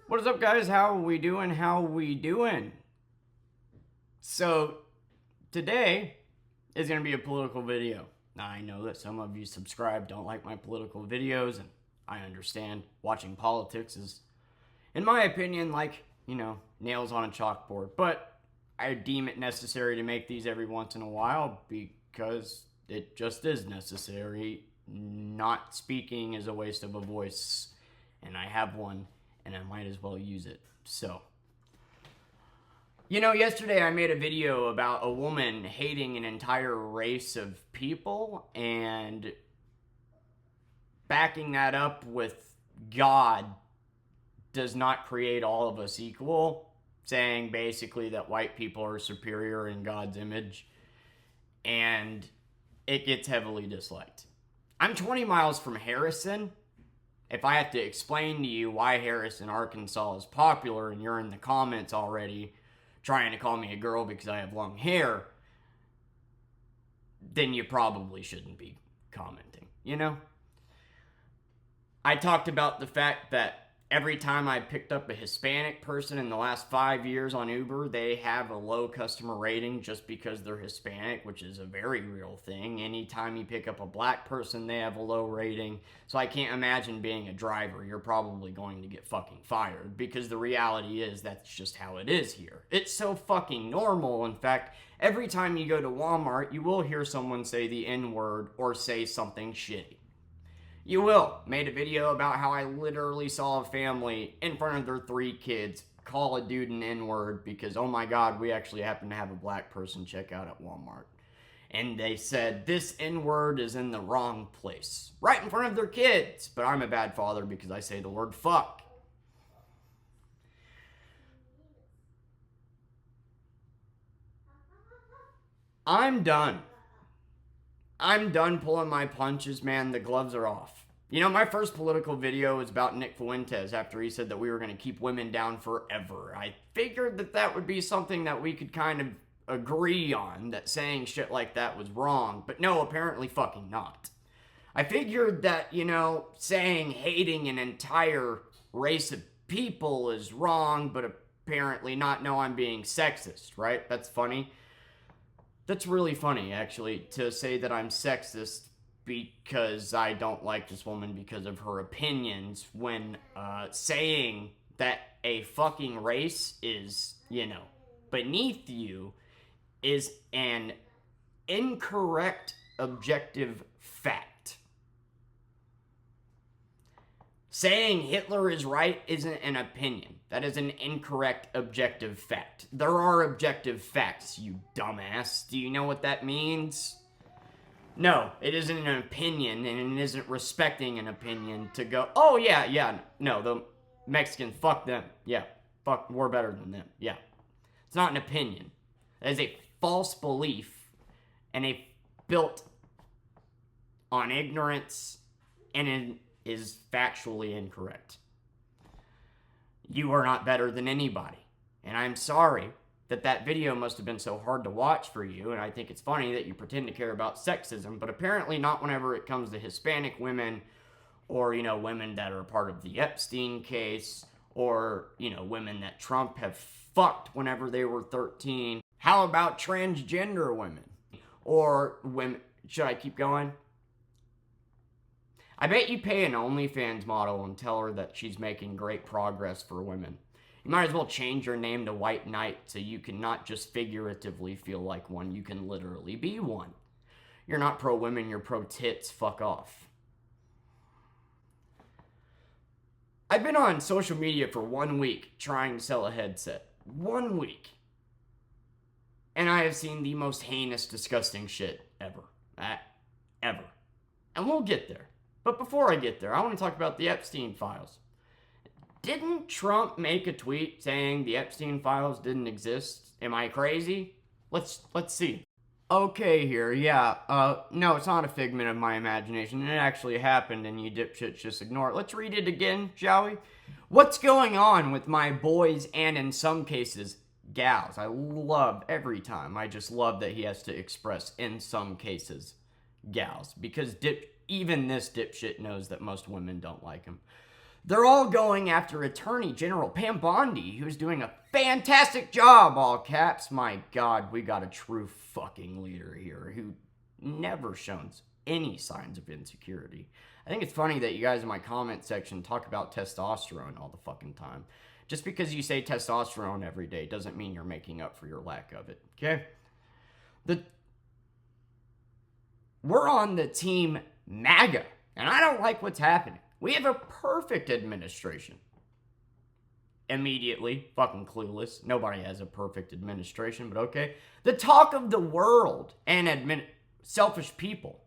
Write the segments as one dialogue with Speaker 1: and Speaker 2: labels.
Speaker 1: What is up, guys? How we doing? How we doing? So, today is going to be a political video. Now, I know that some of you subscribe don't like my political videos, and I understand. Watching politics is, in my opinion, like, nails on a chalkboard. But I deem it necessary to make these every once in a while because it just is necessary. Not speaking is a waste of a voice, and I have one, and I might as well use it. So, yesterday I made a video about a woman hating an entire race of people and backing that up with God does not create all of us equal, saying basically that white people are superior in God's image, and it gets heavily disliked. I'm 20 miles from Harrison. If I have to explain to you why Harrison, Arkansas is popular and you're in the comments already trying to call me a girl because I have long hair, then you probably shouldn't be commenting, I talked about the fact that every time I picked up a Hispanic person in the last 5 years on Uber, they have a low customer rating just because they're Hispanic, which is a very real thing. Anytime you pick up a black person, they have a low rating. So I can't imagine being a driver. You're probably going to get fucking fired because the reality is that's just how it is here. It's so fucking normal. In fact, every time you go to Walmart, you will hear someone say the N-word or say something shitty. You will. Made a video about how I literally saw a family in front of their 3 kids call a dude an N-word because, oh my God, we actually happen to have a black person check out at Walmart. And they said, this N-word is in the wrong place. Right in front of their kids. But I'm a bad father because I say the word fuck. I'm done. I'm done pulling my punches, man. The gloves are off. My first political video was about Nick Fuentes after he said that we were going to keep women down forever. I figured that would be something that we could kind of agree on, that saying shit like that was wrong. But no, apparently fucking not. I figured that, saying hating an entire race of people is wrong, but apparently not. No, I'm being sexist, right? That's funny. That's really funny, actually, to say that I'm sexist because I don't like this woman because of her opinions when saying that a fucking race is, beneath you is an incorrect objective fact. Saying Hitler is right isn't an opinion. That is an incorrect objective fact. There are objective facts, you dumbass. Do you know what that means? No, it isn't an opinion, and it isn't respecting an opinion to go, oh yeah, no, the Mexicans, fuck them. Yeah, fuck, we're better than them. Yeah. It's not an opinion. That is a false belief, and it built on ignorance, and it is factually incorrect. You are not better than anybody. And I'm sorry that video must have been so hard to watch for you, and I think it's funny that you pretend to care about sexism, but apparently not whenever it comes to Hispanic women or, women that are part of the Epstein case or, women that Trump have fucked whenever they were 13. How about transgender women? Or women, should I keep going? I bet you pay an OnlyFans model and tell her that she's making great progress for women. You might as well change your name to White Knight so you can not just figuratively feel like one, you can literally be one. You're not pro-women, you're pro-tits, fuck off. I've been on social media for 1 week trying to sell a headset. 1 week. And I have seen the most heinous, disgusting shit ever. Ever. And we'll get there. But before I get there, I want to talk about the Epstein files. Didn't Trump make a tweet saying the Epstein files didn't exist? Am I crazy? Let's see. Okay here, yeah. No, it's not a figment of my imagination. It actually happened and you dipshits just ignore it. Let's read it again, shall we? What's going on with my boys and in some cases, gals? I love every time. I just love that he has to express in some cases, gals. Because even this dipshit knows that most women don't like him. They're all going after Attorney General Pam Bondi, who's doing a fantastic job, all caps. My God, we got a true fucking leader here who never shows any signs of insecurity. I think it's funny that you guys in my comment section talk about testosterone all the fucking time. Just because you say testosterone every day doesn't mean you're making up for your lack of it, okay? We're on the team MAGA, and I don't like what's happening. We have a perfect administration. Immediately, fucking clueless. Nobody has a perfect administration, but okay. The talk of the world and selfish people.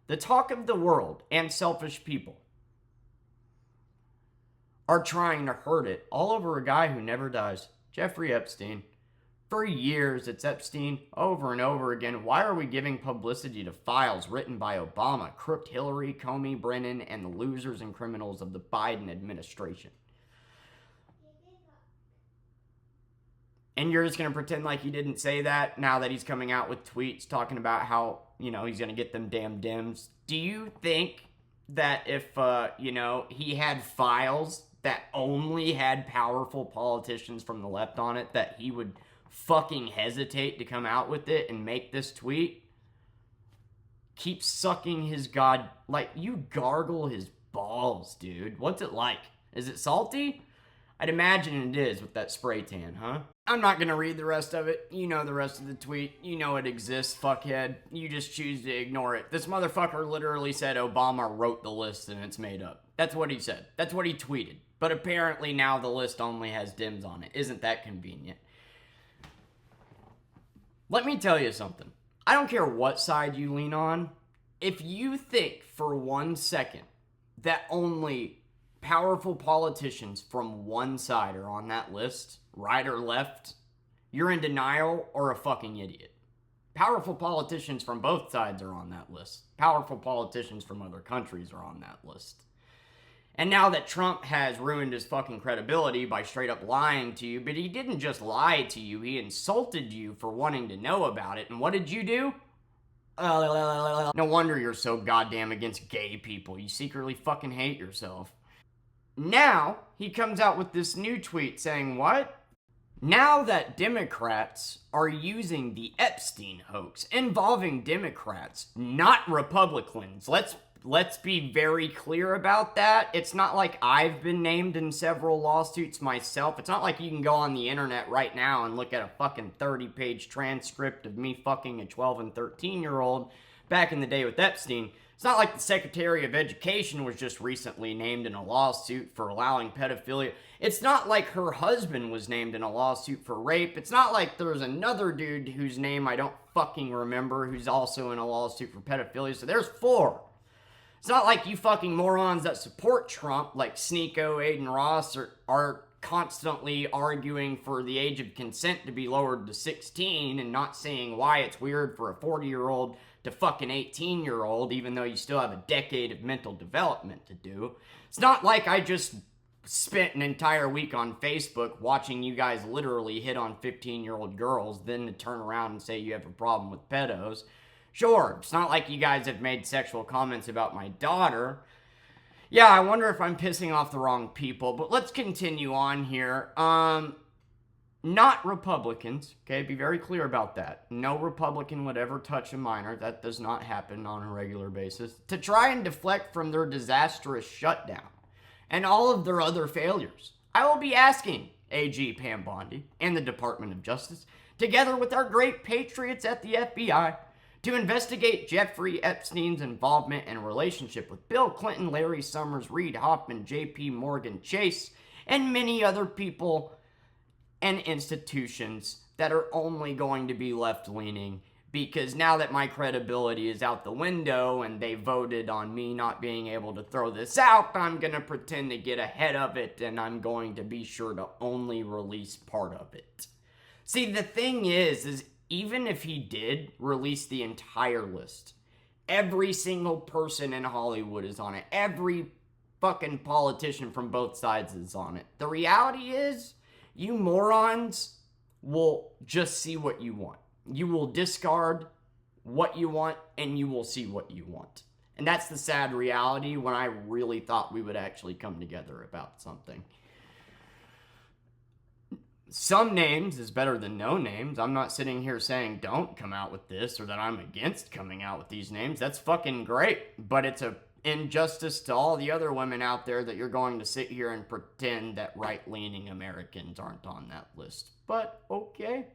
Speaker 1: The talk of the world and selfish people are trying to hurt it all over a guy who never dies. Jeffrey Epstein. For years, it's Epstein over and over again. Why are we giving publicity to files written by Obama, crooked Hillary, Comey, Brennan, and the losers and criminals of the Biden administration? And you're just going to pretend like he didn't say that now that he's coming out with tweets talking about how, he's going to get them damn Dems. Do you think that if, he had files that only had powerful politicians from the left on it, that he would fucking hesitate to come out with it and make this tweet? Keep sucking his you gargle his balls, dude. What's it like? Is it salty? I'd imagine it is with that spray tan, huh? I'm not gonna read the rest of it. You know the rest of the tweet. You know it exists, fuckhead. You just choose to ignore it. This motherfucker literally said Obama wrote the list and it's made up. That's what he said. That's what he tweeted. But apparently now the list only has Dems on it. Isn't that convenient? Let me tell you something. I don't care what side you lean on. If you think for 1 second that only powerful politicians from one side are on that list, right or left, you're in denial or a fucking idiot. Powerful politicians from both sides are on that list. Powerful politicians from other countries are on that list. And now that Trump has ruined his fucking credibility by straight up lying to you, but he didn't just lie to you, he insulted you for wanting to know about it. And what did you do? No wonder you're so goddamn against gay people. You secretly fucking hate yourself. Now, he comes out with this new tweet saying what? Now that Democrats are using the Epstein hoax involving Democrats, not Republicans. Let's be very clear about that. It's not like I've been named in several lawsuits myself. It's not like you can go on the internet right now and look at a fucking 30-page transcript of me fucking a 12 and 13-year-old back in the day with Epstein. It's not like the Secretary of Education was just recently named in a lawsuit for allowing pedophilia. It's not like her husband was named in a lawsuit for rape. It's not like there's another dude whose name I don't fucking remember who's also in a lawsuit for pedophilia. So there's 4. It's not like you fucking morons that support Trump, like Sneeko, Aiden Ross, are constantly arguing for the age of consent to be lowered to 16 and not seeing why it's weird for a 40-year-old to fucking 18-year-old, even though you still have a decade of mental development to do. It's not like I just spent an entire week on Facebook watching you guys literally hit on 15-year-old girls, then to turn around and say you have a problem with pedos. Sure, it's not like you guys have made sexual comments about my daughter. Yeah, I wonder if I'm pissing off the wrong people, but let's continue on here. Not Republicans, okay? Be very clear about that. No Republican would ever touch a minor. That does not happen on a regular basis. To try and deflect from their disastrous shutdown and all of their other failures, I will be asking AG Pam Bondi and the Department of Justice, together with our great patriots at the FBI, to investigate Jeffrey Epstein's involvement and relationship with Bill Clinton, Larry Summers, Reid Hoffman, J.P. Morgan Chase, and many other people and institutions that are only going to be left-leaning, because now that my credibility is out the window and they voted on me not being able to throw this out, I'm going to pretend to get ahead of it, and I'm going to be sure to only release part of it. See, the thing is even if he did release the entire list, every single person in Hollywood is on it. Every fucking politician from both sides is on it. The reality is, you morons will just see what you want. You will discard what you want, and you will see what you want. And that's the sad reality when I really thought we would actually come together about something. Some names is better than no names. I'm not sitting here saying don't come out with this or that I'm against coming out with these names. That's fucking great. But it's a injustice to all the other women out there that you're going to sit here and pretend that right-leaning Americans aren't on that list. But okay.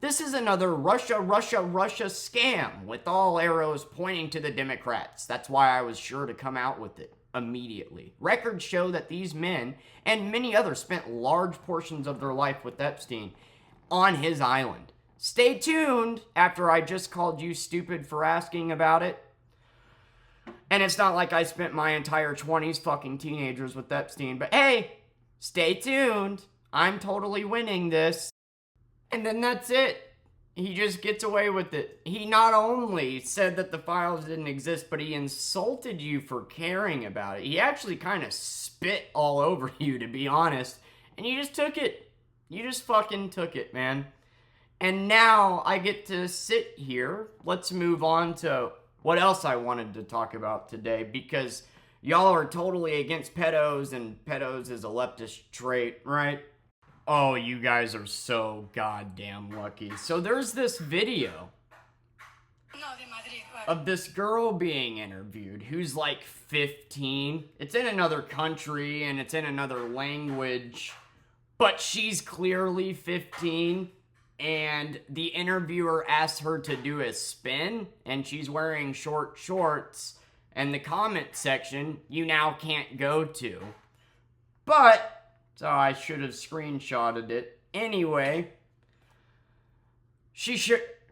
Speaker 1: This is another Russia scam with all arrows pointing to the Democrats. That's why I was sure to come out with it immediately. Records show that these men and many others spent large portions of their life with Epstein on his island. Stay tuned after I just called you stupid for asking about it. And it's not like I spent my entire 20s fucking teenagers with Epstein, but hey, stay tuned. I'm totally winning this. And then that's it. He just gets away with it. He not only said that the files didn't exist, but he insulted you for caring about it. He actually kind of spit all over you, to be honest. And you just took it. You just fucking took it, man. And now I get to sit here. Let's move on to what else I wanted to talk about today, because y'all are totally against pedos, and pedos is a leftist trait, right? Oh, you guys are so goddamn lucky. So there's this video of this girl being interviewed who's like 15. It's in another country and it's in another language, but she's clearly 15. And the interviewer asks her to do a spin, and she's wearing short shorts, and the comment section you now can't go to. But, so I should have screenshotted it. Anyway, she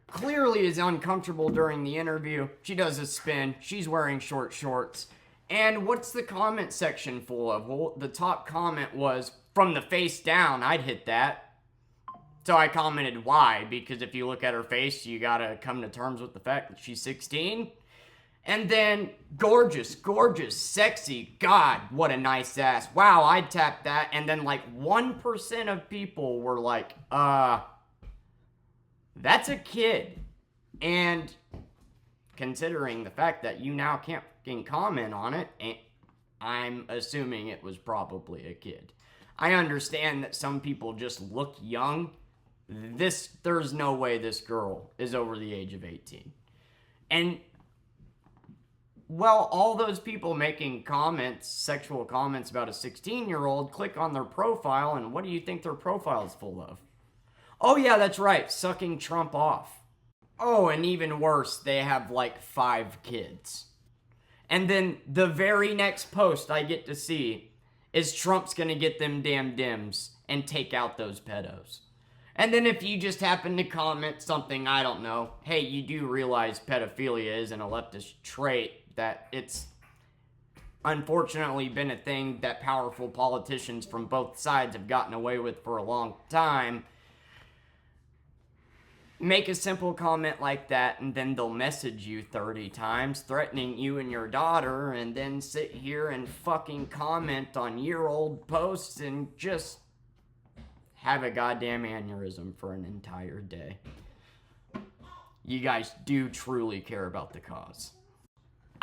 Speaker 1: clearly is uncomfortable during the interview. She does a spin. She's wearing short shorts. And what's the comment section full of? Well, the top comment was, "From the face down, I'd hit that." So I commented why, because if you look at her face, you gotta come to terms with the fact that she's 16. And then, gorgeous, sexy, God, what a nice ass. Wow, I'd tap that. And then like 1% of people were like, that's a kid. And considering the fact that you now can't fucking comment on it, I'm assuming it was probably a kid. I understand that some people just look young. There's no way this girl is over the age of 18. And, well, all those people making comments, sexual comments about a 16-year-old, click on their profile, and what do you think their profile is full of? Oh yeah, that's right, sucking Trump off. Oh, and even worse, they have like 5 kids. And then the very next post I get to see is Trump's gonna get them damn Dems and take out those pedos. And then if you just happen to comment something, I don't know, hey, you do realize pedophilia isn't a leftist trait, that it's unfortunately been a thing that powerful politicians from both sides have gotten away with for a long time. Make a simple comment like that, and then they'll message you 30 times, threatening you and your daughter, and then sit here and fucking comment on year-old posts and just have a goddamn aneurysm for an entire day. You guys do truly care about the cause.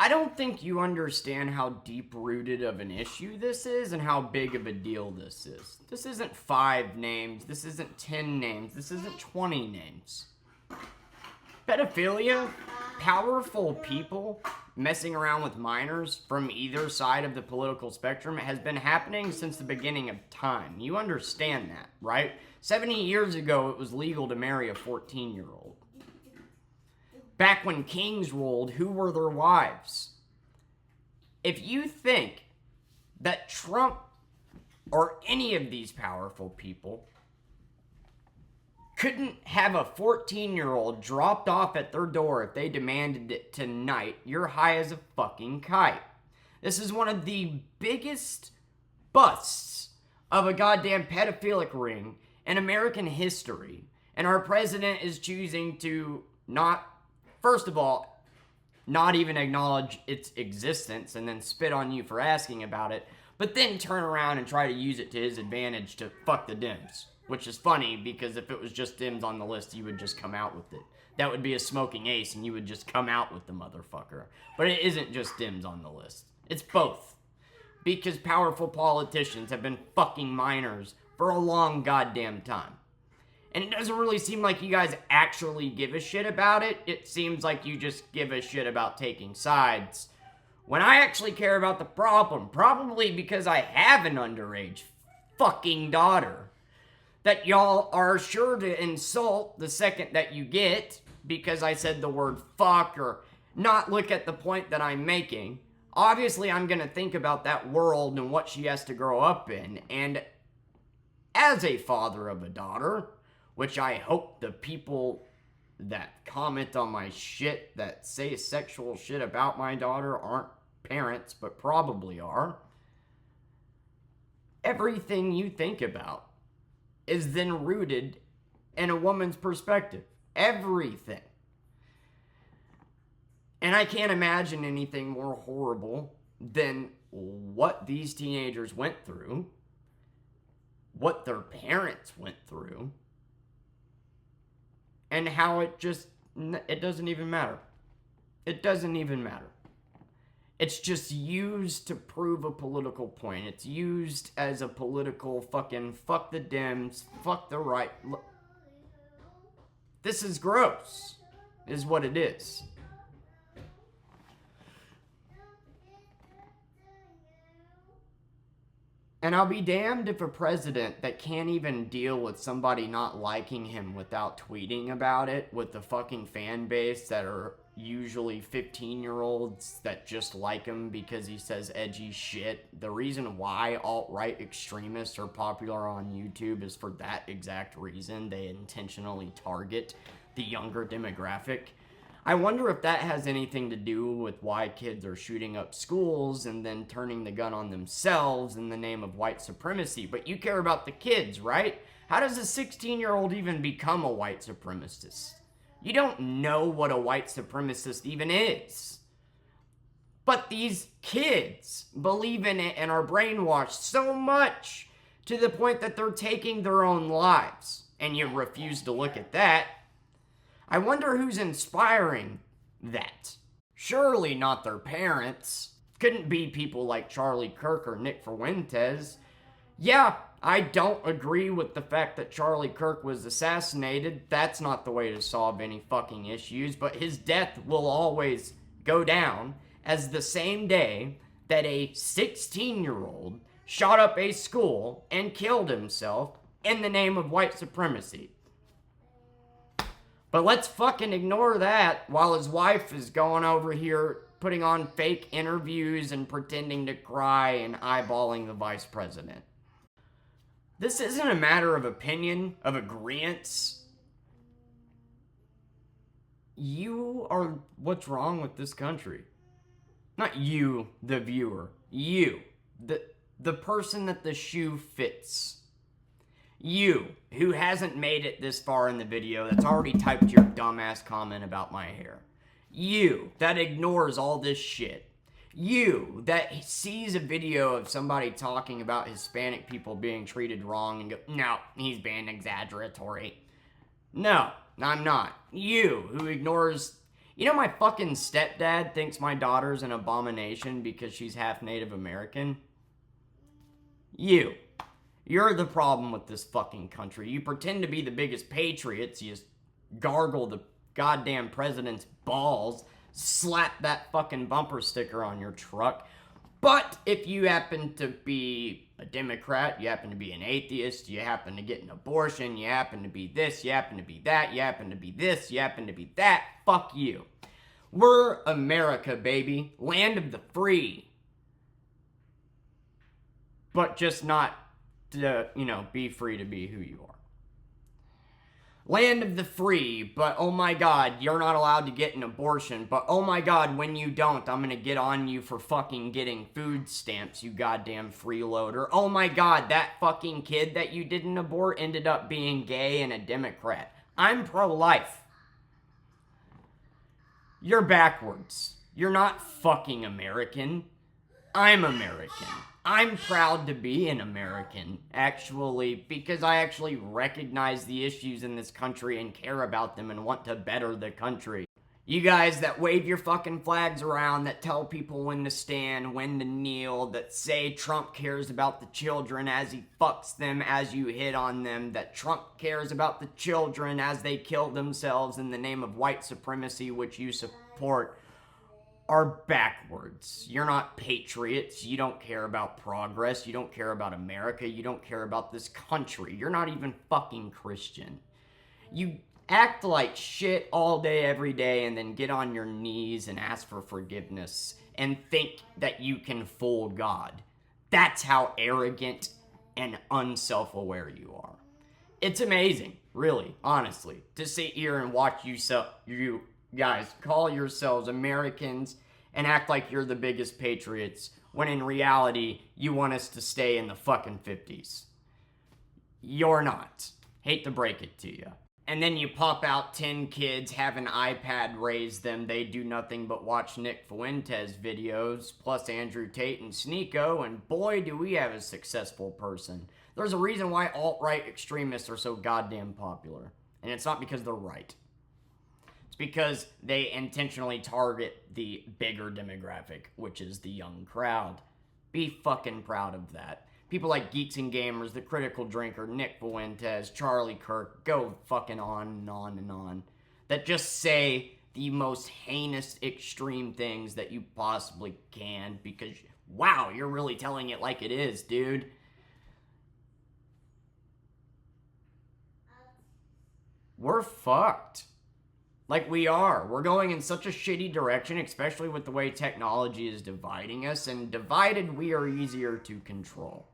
Speaker 1: I don't think you understand how deep-rooted of an issue this is and how big of a deal this is. This isn't 5 names. This isn't 10 names. This isn't 20 names. Pedophilia, powerful people messing around with minors from either side of the political spectrum has been happening since the beginning of time. You understand that, right? 70 years ago, it was legal to marry a 14-year-old. Back when kings ruled, who were their wives? If you think that Trump or any of these powerful people couldn't have a 14-year-old dropped off at their door if they demanded it tonight, you're high as a fucking kite. This is one of the biggest busts of a goddamn pedophilic ring in American history. And our president is choosing to not, first of all, not even acknowledge its existence and then spit on you for asking about it. but then turn around and try to use it to his advantage to fuck the Dems. Which is funny, because if it was just Dems on the list, he would just come out with it. That would be a smoking ace, and you would just come out with the motherfucker. But it isn't just Dems on the list. It's both. Because powerful politicians have been fucking minors for a long goddamn time. And it doesn't really seem like you guys actually give a shit about it. It seems like you just give a shit about taking sides. When I actually care about the problem, probably because I have an underage fucking daughter that y'all are sure to insult the second that you get because I said the word fuck or not look at the point that I'm making. Obviously, I'm going to think about that world and what she has to grow up in. And as a father of a daughter, which I hope the people that comment on my shit that say sexual shit about my daughter aren't parents, but probably are. Everything you think about is then rooted in a woman's perspective. Everything. And I can't imagine anything more horrible than what these teenagers went through, what their parents went through, and how it doesn't even matter. It doesn't even matter. It's just used to prove a political point. It's used as a political fucking fuck the Dems, fuck the right. This is gross, is what it is. And I'll be damned if a president that can't even deal with somebody not liking him without tweeting about it with the fucking fan base that are usually 15-year-olds that just like him because he says edgy shit. The reason why alt-right extremists are popular on YouTube is for that exact reason. They intentionally target the younger demographic. I wonder if that has anything to do with why kids are shooting up schools and then turning the gun on themselves in the name of white supremacy. But you care about the kids, right? How does a 16-year-old even become a white supremacist? You don't know what a white supremacist even is. But these kids believe in it and are brainwashed so much to the point that they're taking their own lives. And you refuse to look at that. I wonder who's inspiring that. Surely not their parents. Couldn't be people like Charlie Kirk or Nick Fuentes. Yeah, I don't agree with the fact that Charlie Kirk was assassinated. That's not the way to solve any fucking issues, but his death will always go down as the same day that a 16-year-old shot up a school and killed himself in the name of white supremacy. But let's fucking ignore that while his wife is going over here putting on fake interviews and pretending to cry and eyeballing the vice president. This isn't a matter of opinion, of agreeance. You are what's wrong with this country. Not you, the viewer. You, the person that the shoe fits. You, who hasn't made it this far in the video, that's already typed your dumbass comment about my hair. You, that ignores all this shit. You, that sees a video of somebody talking about Hispanic people being treated wrong and go, no, he's being exaggeratory. No, I'm not. You, who ignores... You know my fucking stepdad thinks my daughter's an abomination because she's half Native American? You. You're the problem with this fucking country. You pretend to be the biggest patriots. You just gargle the goddamn president's balls. Slap that fucking bumper sticker on your truck. But if you happen to be a Democrat, you happen to be an atheist, you happen to get an abortion, you happen to be this, you happen to be that, you happen to be this, you happen to be that, fuck you. We're America, baby. Land of the free. But just not to, be free to be who you are. Land of the free, but oh my god, you're not allowed to get an abortion, but oh my god, when you don't, I'm gonna get on you for fucking getting food stamps, you goddamn freeloader. Oh my god, that fucking kid that you didn't abort ended up being gay and a Democrat. I'm pro-life. You're backwards. You're not fucking American. I'm American. I'm proud to be an American, actually, because I actually recognize the issues in this country and care about them and want to better the country. You guys that wave your fucking flags around, that tell people when to stand, when to kneel, that say Trump cares about the children as he fucks them as you hit on them, that Trump cares about the children as they kill themselves in the name of white supremacy, which you support, are backwards. You're not patriots. You don't care about progress. You don't care about America. You don't care about this country. You're not even fucking Christian. You act like shit all day, every day, and then get on your knees and ask for forgiveness and think that you can fool God. That's how arrogant and unself-aware you are. It's amazing, really, honestly, to sit here and watch you guys call yourselves Americans and act like you're the biggest patriots when in reality you want us to stay in the fucking 50s. You're not. Hate to break it to you. And then you pop out 10 kids, have an iPad raise them, they do nothing but watch Nick Fuentes videos, plus Andrew Tate and Sneeko, and boy do we have a successful person. There's a reason why alt-right extremists are so goddamn popular. And it's not because they're right. It's because they intentionally target the bigger demographic, which is the young crowd. Be fucking proud of that. People like Geeks and Gamers, The Critical Drinker, Nick Fuentes, Charlie Kirk, go fucking on and on and on, that just say the most heinous, extreme things that you possibly can because, wow, you're really telling it like it is, dude. We're fucked. Like we are. We're going in such a shitty direction, especially with the way technology is dividing us, and divided we are easier to control.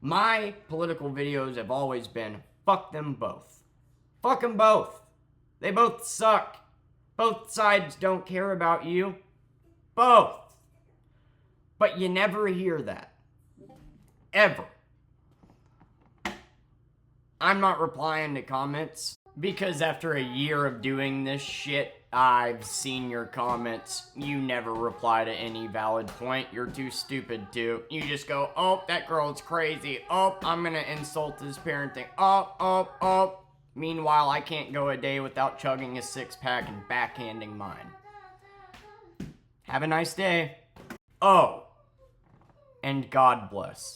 Speaker 1: My political videos have always been, fuck them both. Fuck them both. They both suck. Both sides don't care about you. Both. But you never hear that. Ever. I'm not replying to comments because after a year of doing this shit, I've seen your comments. You never reply to any valid point. You're too stupid to. You just go, oh, that girl's crazy. Oh, I'm gonna insult his parenting. Oh. Meanwhile, I can't go a day without chugging a six-pack and backhanding mine. Have a nice day. Oh. And God bless.